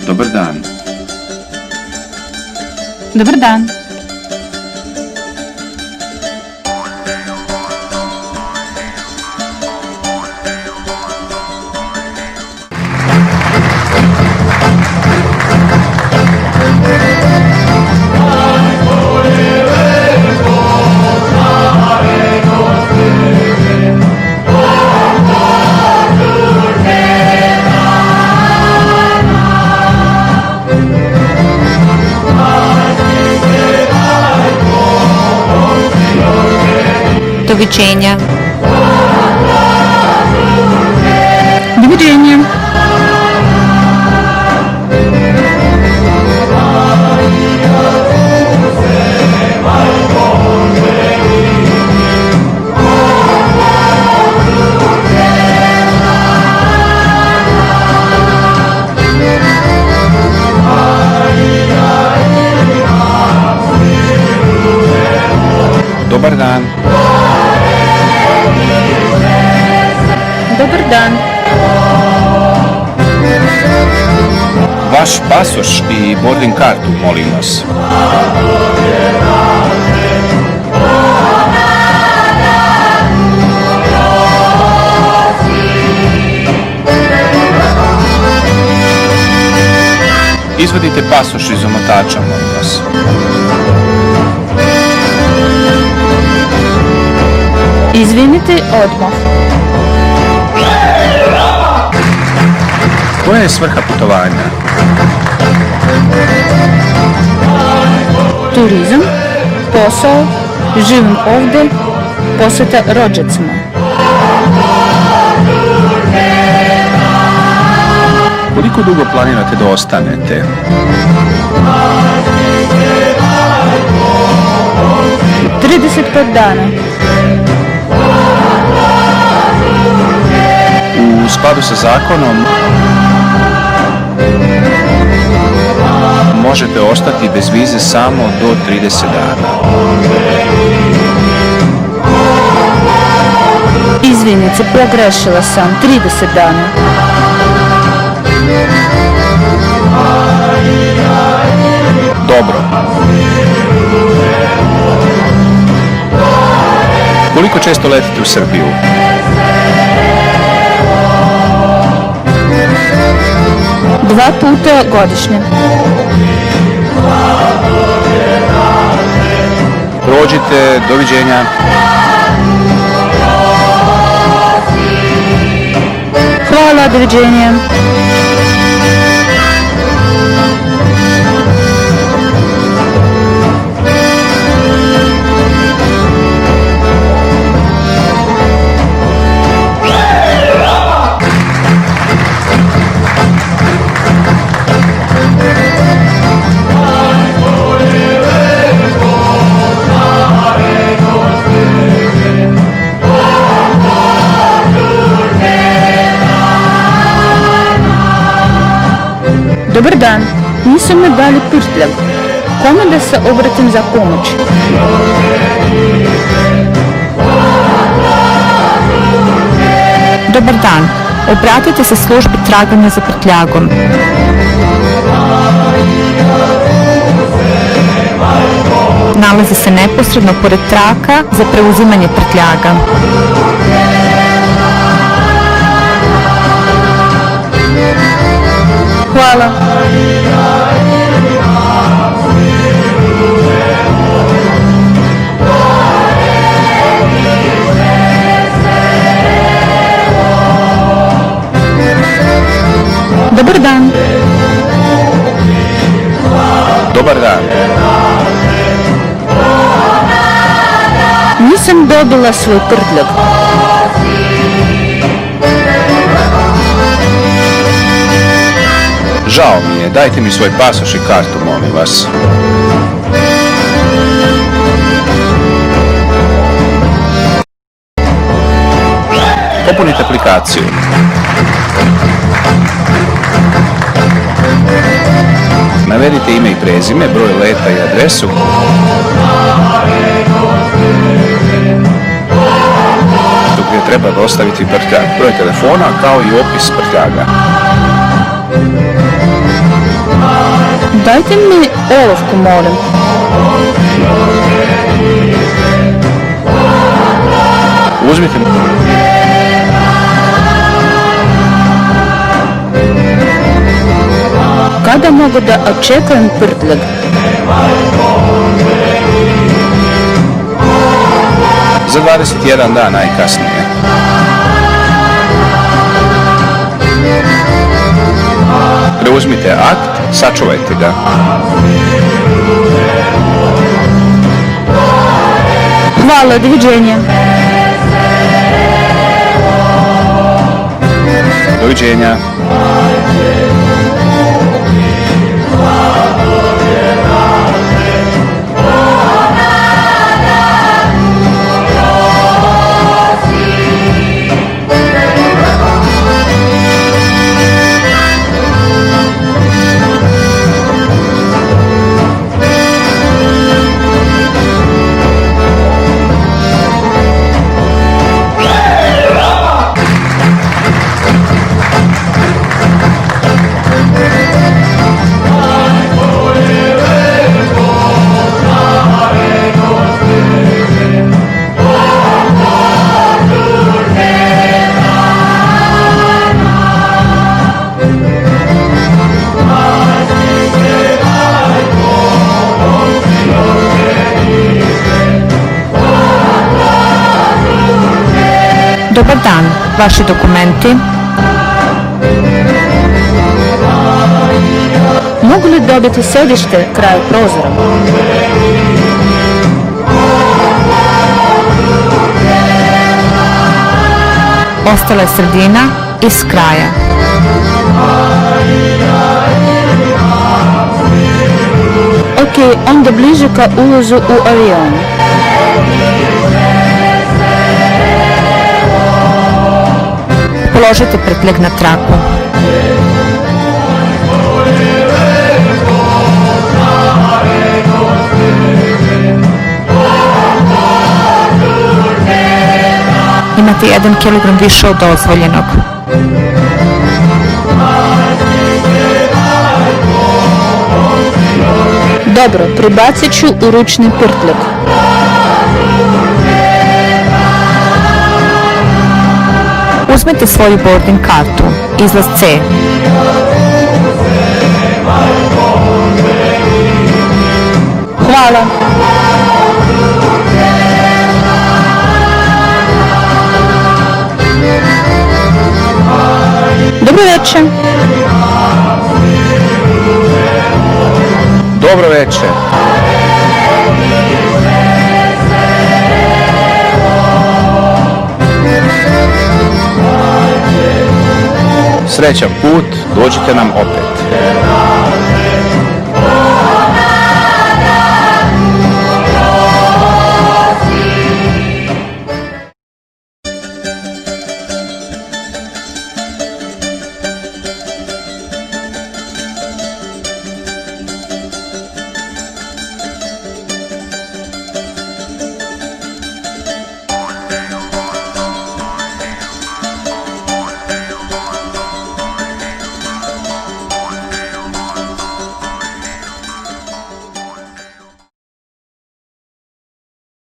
Dobar dan. Dobar dan. Doviđenja. Doviđenja. Dobar dan. Dobar dan. Vaš pasoš i boarding kartu, molim vas. Izvadite pasoš iz omotača, molim vas. Izvinite, odmah. Koja je svrha putovanja? Turizam, posao, živim ovdje, posjeta rođacima. Koliko dugo planirate da ostanete? – 35 dana. U skladu sa zakonom možete ostati bez vize samo do 30 dana. Izvinite, pogrešila sam. 30 dana. Dobro. Koliko često letite u Srbiju? Dva puta godišnje. Prođite, doviđenja. Hvala, doviđenja. Dobar dan, nisu me dali prtljagu. Kome da se obratim za pomoć? Dobar dan. Obratite se službi traganja za prtljagom. Nalazi se neposredno pored traka za preuzimanje prtljaga. Hvala. Dobar dan. Dobar dan. Nisam dobila svoj prtljag. Žao mi je, dajte mi svoj pasoš i kartu, molim vas. Popunite aplikaciju. Navedite ime i prezime, broj leta i adresu. Gdje treba dostaviti prtljag, broj telefona kao i opis prtljaga. Dajte mi olovku, molim. Uzmite. Kada mogu da očekujem prtljag? Za 21 dan najkasnije. Preuzmite akt, sačuvajte ga. Hvala, doviđenja. Doviđenja. Dobar dan, vaši dokumenti. Mogu li dobiti sedište kraj prozora? Ostala je sredina iz kraja. Ok, onda bliže ka ulazu u avion. Položite prtljag na traku. Imate 1 kilogram više od dozvoljenog. Dobro, pribacit ću u ručni prtljag. Uzmite svoju boarding kartu. Izlaz C. Hvala. Dobro večer. Dobro večer. Srećan put, dođite nam opet.